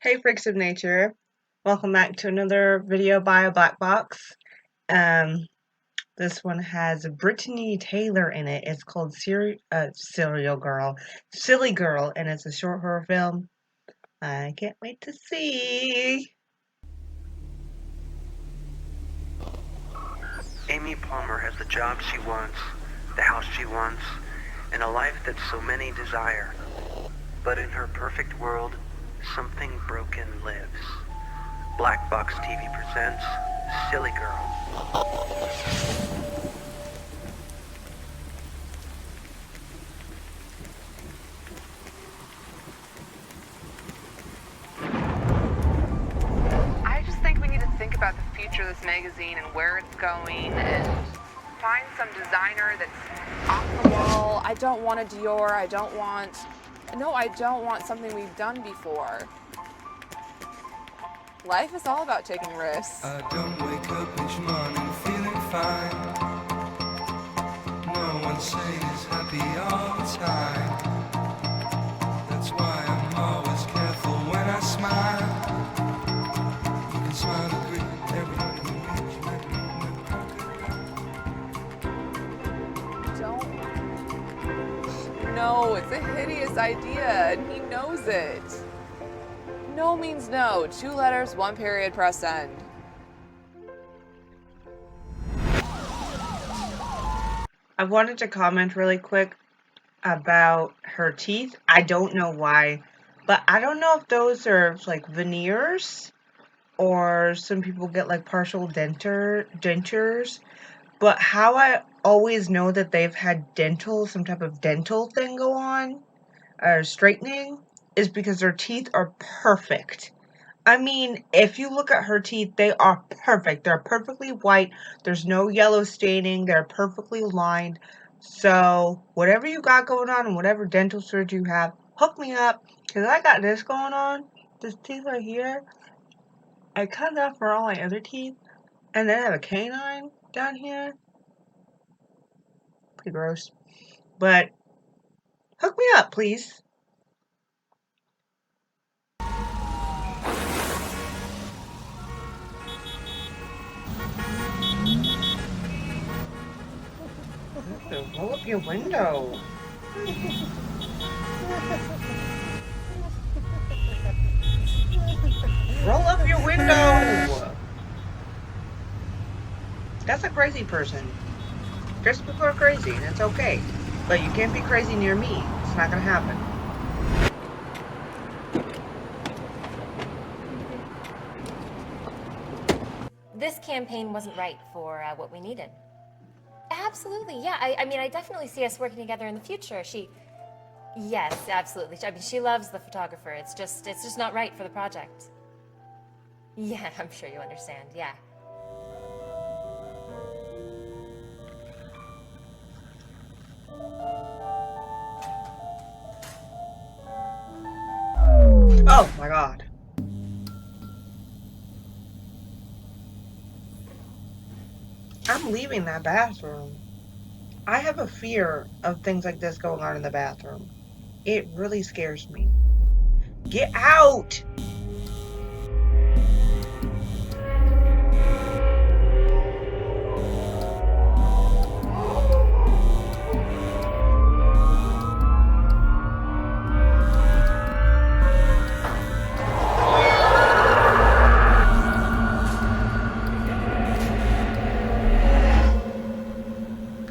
Hey freaks of nature, welcome back to another video by Blackbox. Um, this one has Brittani Taylor in it. It's called Serial Girl, Silly Girl, and it's a short horror film. I can't wait to see. Amy Palmer has the job she wants, the house she wants, and a life that so many desire. But in her perfect world, something broken lives. Blackbox TV presents Silly Girl. I just think we need to think about the future of this magazine and where it's going and find some designer that's off the wall. I don't want a Dior. I don't want something we've done before. Life is all about taking risks. I don't wake up each morning feeling fine. No one's saying is happy all the time. That's why I'm always careful when I smile. You can smile and greet everyone who meets Don't. No, it's a hideous idea, and he knows it. No means no. 2 letters, 1 period, press send. I wanted to comment really quick about her teeth. I don't know why, but I don't know if those are like veneers or some people get like partial dentures. But how I always know that they've had some type of dental thing go on, or straightening, is because their teeth are perfect. I mean, if you look at her teeth, they are perfect. They're perfectly white. There's no yellow staining. They're perfectly lined. So, whatever you got going on and whatever dental surgery you have, hook me up. Because I got this going on. This teeth right here. I cut it off for all my other teeth. And then I have a canine down here. Pretty gross. But hook me up, please. Roll up your window. Roll up your window. That's a crazy person. There's people who are crazy, and it's okay. But you can't be crazy near me. It's not gonna happen. This campaign wasn't right for what we needed. Absolutely, yeah. I mean, I definitely see us working together in the future. Yes, absolutely. I mean, she loves the photographer. It's just not right for the project. Yeah, I'm sure you understand. Yeah. Oh my god. I'm leaving that bathroom. I have a fear of things like this going on in the bathroom. It really scares me. Get out!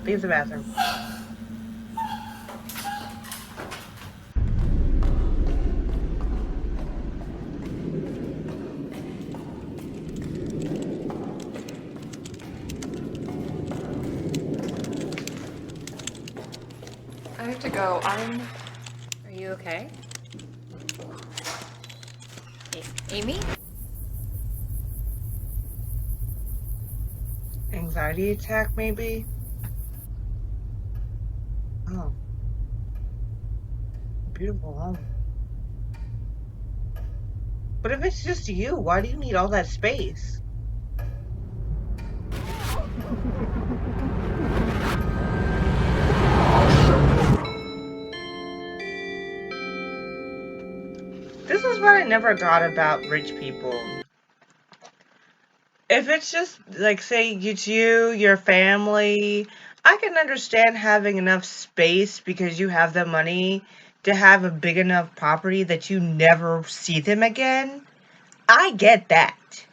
Leave the bathroom. I have to go. Are you okay? Amy? Anxiety attack, maybe? Oh. Beautiful home. But if it's just you, why do you need all that space? This is what I never got about rich people. If it's just like, say it's you, your family, I can understand having enough space because you have the money to have a big enough property that you never see them again. I get that.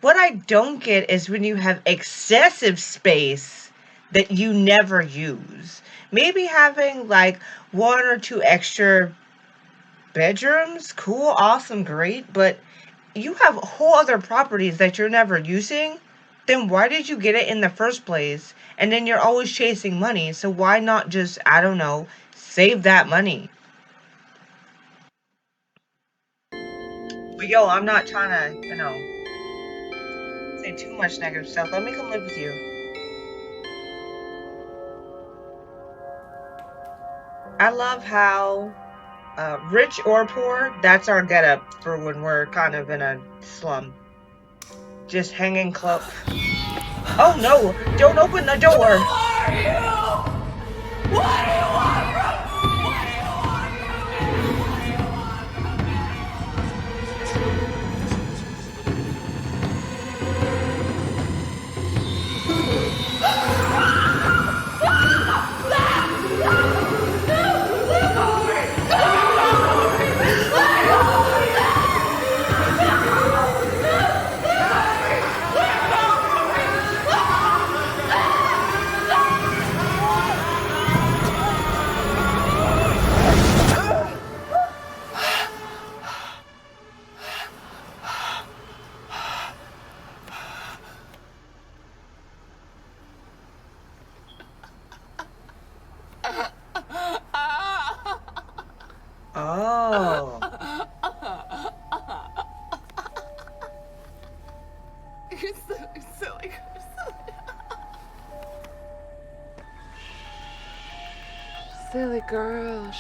What I don't get is when you have excessive space that you never use. Maybe having like one or two extra bedrooms, cool, awesome, great, but you have whole other properties that you're never using, then why did you get it in the first place? And then you're always chasing money, so why not just, I don't know, save that money? But yo, I'm not trying to, say too much negative stuff. Let me come live with you. I love how rich or poor, that's our getup for when we're kind of in a slum. Just hanging close. Oh no! Don't open the door! Oh. You're so silly. Silly girl.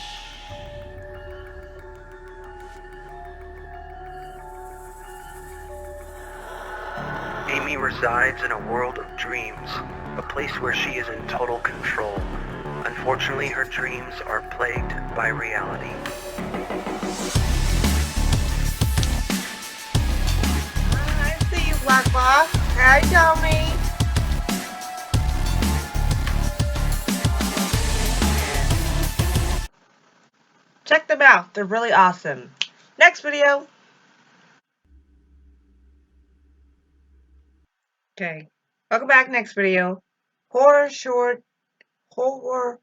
Amy resides in a world of dreams, a place where she is in total control. Unfortunately, her dreams are plagued by reality. I see you, Blackbox. Hi, Tommy. Check them out. They're really awesome. Next video. Okay. Welcome back. Next video. Horror short. Horror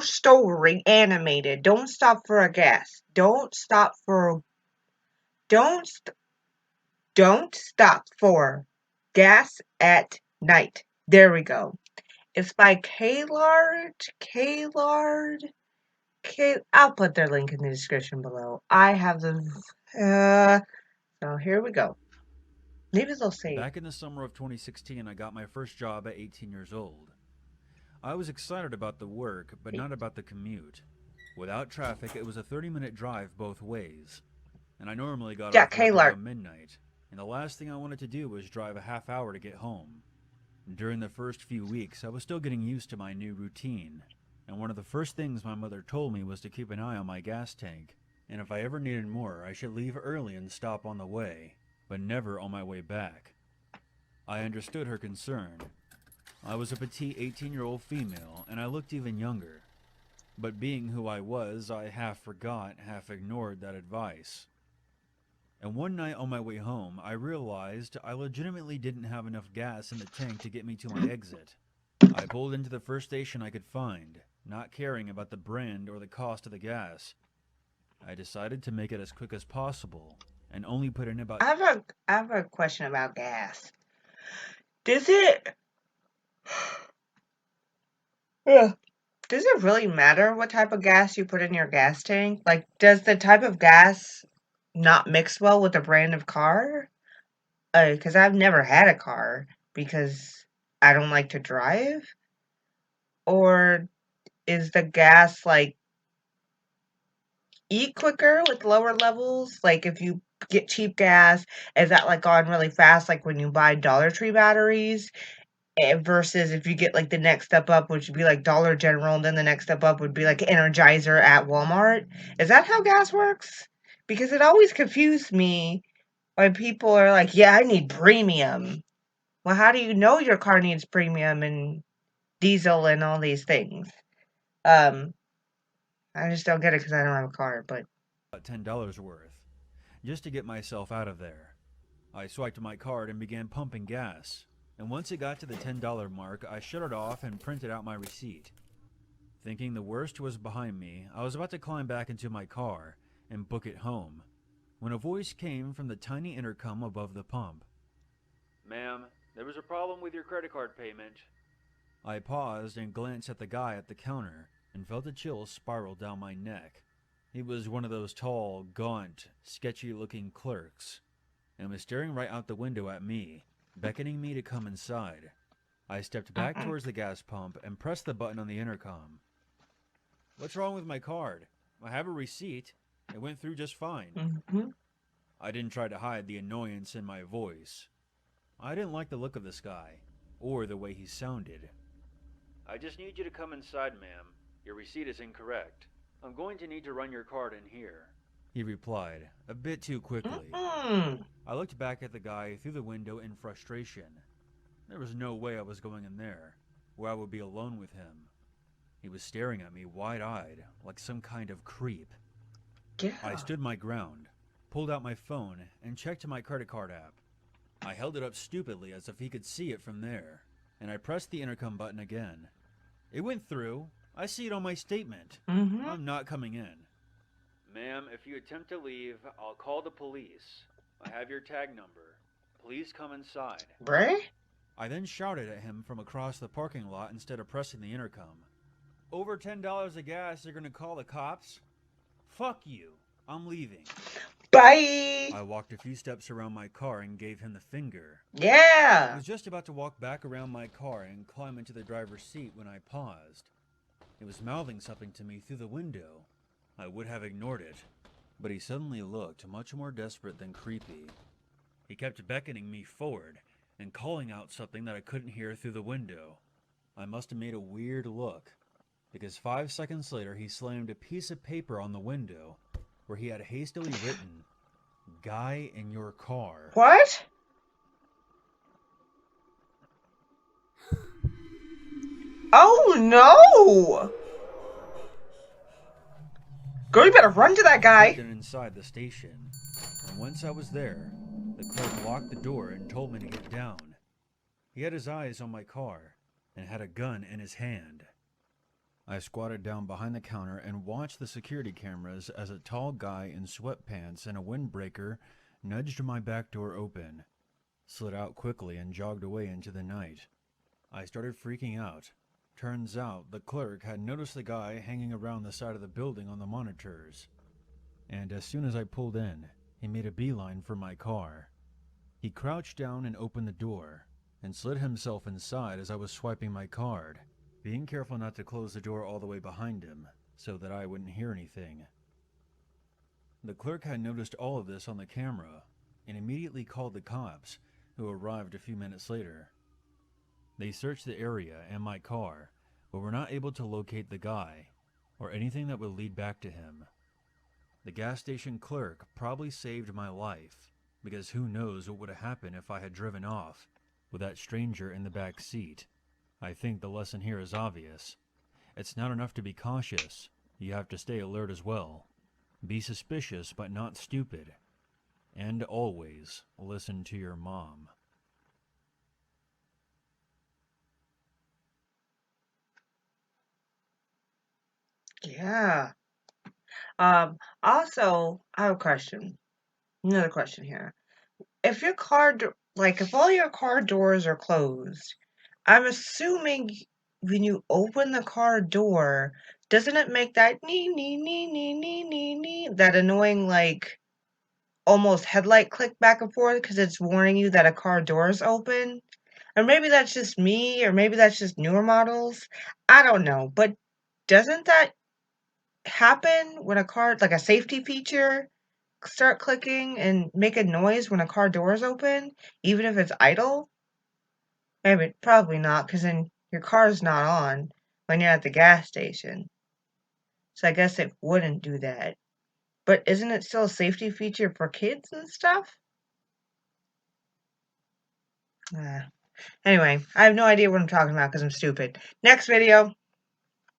story animated. Don't stop for a gas. Don't stop for don't stop for gas at night. There we go. It's by Kaylart. I'll put their link in the description below. I have the so here we go. Maybe they'll say Back in the summer of 2016, I got my first job at 18 years old. I was excited about the work, but not about the commute. Without traffic, it was a 30-minute drive both ways. And I normally got off work around midnight. And the last thing I wanted to do was drive a half hour to get home. During the first few weeks, I was still getting used to my new routine. And one of the first things my mother told me was to keep an eye on my gas tank. And if I ever needed more, I should leave early and stop on the way, but never on my way back. I understood her concern. I was a petite 18-year-old female, and I looked even younger. But being who I was, I half forgot, half ignored that advice. And one night on my way home, I realized I legitimately didn't have enough gas in the tank to get me to my exit. I pulled into the first station I could find, not caring about the brand or the cost of the gas. I decided to make it as quick as possible, and only put in about... I have a question about gas. Does it really matter what type of gas you put in your gas tank? Like, does the type of gas not mix well with the brand of car? Because I've never had a car because I don't like to drive. Or is the gas like eat quicker with lower levels? Like if you get cheap gas, is that like on really fast like when you buy Dollar Tree batteries? versus if you get like the next step up, which would be like Dollar General, and then the next step up would be like Energizer at Walmart. Is that how gas works? Because it always confused me when people are like, yeah, I need premium. Well, how do you know your car needs premium and diesel and all these things? Um, I just don't get it because I don't have a car, but $10 worth, just to get myself out of there. I swiped my card and began pumping gas, and once it got to the $10 mark, I shut it off and printed out my receipt. Thinking the worst was behind me, I was about to climb back into my car and book it home, when a voice came from the tiny intercom above the pump. "Ma'am, there was a problem with your credit card payment." I paused and glanced at the guy at the counter and felt a chill spiral down my neck. He was one of those tall, gaunt, sketchy-looking clerks, and was staring right out the window at me, beckoning me to come inside. I stepped back towards the gas pump and pressed the button on the intercom. "What's wrong with my card? I have a receipt. It went through just fine." I didn't try to hide the annoyance in my voice. I didn't like the look of this guy, or the way he sounded. "I just need you to come inside, ma'am. Your receipt is incorrect. I'm going to need to run your card in here," he replied, a bit too quickly. I looked back at the guy through the window in frustration. There was no way I was going in there, where I would be alone with him. He was staring at me wide-eyed, like some kind of creep. Yeah. I stood my ground, pulled out my phone, and checked my credit card app. I held it up stupidly as if he could see it from there, and I pressed the intercom button again. It went through. I see it on my statement. I'm not coming in. "Ma'am, if you attempt to leave, I'll call the police. I have your tag number. Please come inside." Bray? I then shouted at him from across the parking lot instead of pressing the intercom. "Over $10 of gas, they're gonna call the cops? Fuck you. I'm leaving." Bye! I walked a few steps around my car and gave him the finger. I Yeah! was just about to walk back around my car and climb into the driver's seat when I paused. He was mouthing something to me through the window. I would have ignored it, but he suddenly looked much more desperate than creepy. He kept beckoning me forward and calling out something that I couldn't hear through the window. I must have made a weird look, because 5 seconds later he slammed a piece of paper on the window where he had hastily written, "Guy in your car." What? Oh no! Girl, you better run to that I guy. headed inside the station, and once I was there, the clerk locked the door and told me to get down. He had his eyes on my car and had a gun in his hand. I squatted down behind the counter and watched the security cameras as a tall guy in sweatpants and a windbreaker nudged my back door open, slid out quickly, and jogged away into the night. I started freaking out. Turns out the clerk had noticed the guy hanging around the side of the building on the monitors, and as soon as I pulled in, he made a beeline for my car. He crouched down and opened the door, and slid himself inside as I was swiping my card, being careful not to close the door all the way behind him, so that I wouldn't hear anything. The clerk had noticed all of this on the camera, and immediately called the cops, who arrived a few minutes later. They searched the area and my car, but were not able to locate the guy, or anything that would lead back to him. The gas station clerk probably saved my life, because who knows what would have happened if I had driven off with that stranger in the back seat. I think the lesson here is obvious. It's not enough to be cautious. You have to stay alert as well. Be suspicious but not stupid. And always listen to your mom. Yeah. Also, I have a question. Another question here. If your car, if all your car doors are closed, I'm assuming when you open the car door, doesn't it make that that annoying, almost headlight click back and forth because it's warning you that a car door is open? Or maybe that's just me, or maybe that's just newer models. I don't know. But doesn't that happen when a car, like a safety feature, start clicking and make a noise when a car door is open, even if it's idle? Maybe, probably not, because then your car's not on when you're at the gas station. So I guess it wouldn't do that. But isn't it still a safety feature for kids and stuff? Anyway, I have no idea what I'm talking about because I'm stupid. Next video,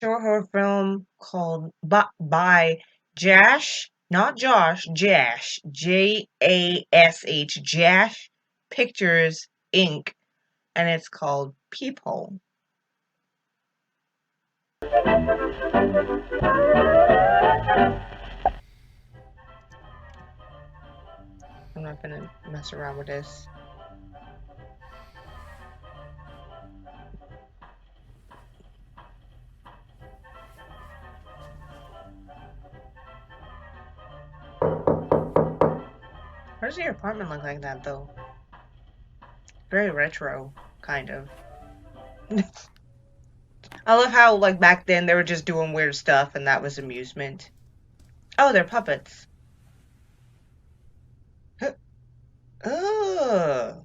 short horror film called by Jash, not Josh, Jash, Jash, Jash Pictures Inc. And it's called Peephole. I'm not gonna mess around with this. Why does your apartment look like that, though? Very retro, kind of. I love how, like, back then they were just doing weird stuff and that was amusement. Oh, they're puppets. Ugh.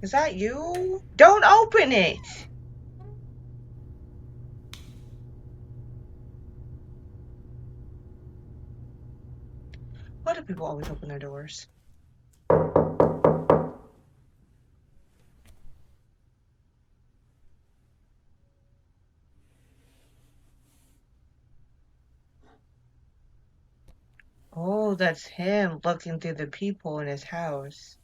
Is that you? Don't open it! Why do people always open their doors? Oh, that's him looking through the peephole in his house.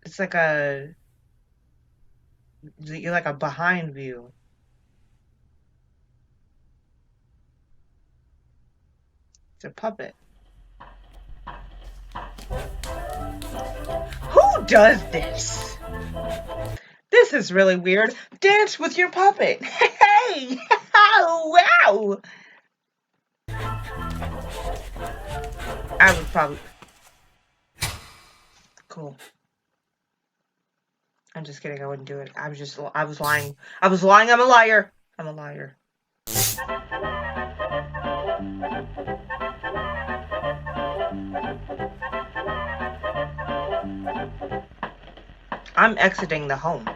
It's like a behind view. It's a puppet. Who does this? This is really weird. Dance with your puppet. Hey! Wow! I would probably... Cool. I'm just kidding. I wouldn't do it. I was lying. I was lying. I'm a liar. I'm a liar. I'm exiting the home.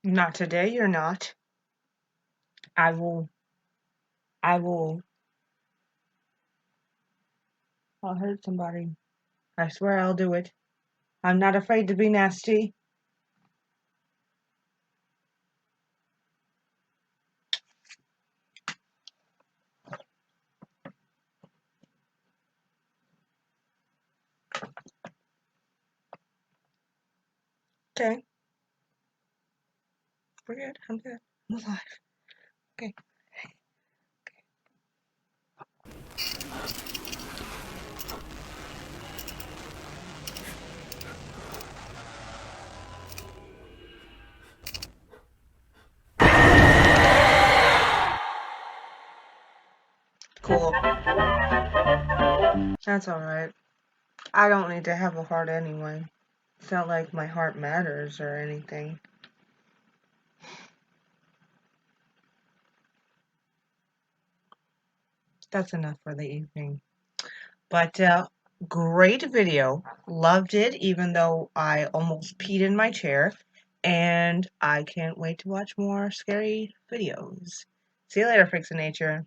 Not today, you're not. I will. I'll hurt somebody. I swear I'll do it. I'm not afraid to be nasty. Okay. We're good. I'm good. I'm alive. Okay. Cool. That's alright. I don't need to have a heart anyway. It's not like my heart matters or anything. That's enough for the evening. But great video. Loved it, even though I almost peed in my chair. And I can't wait to watch more scary videos. See you later, Freaks of Nature.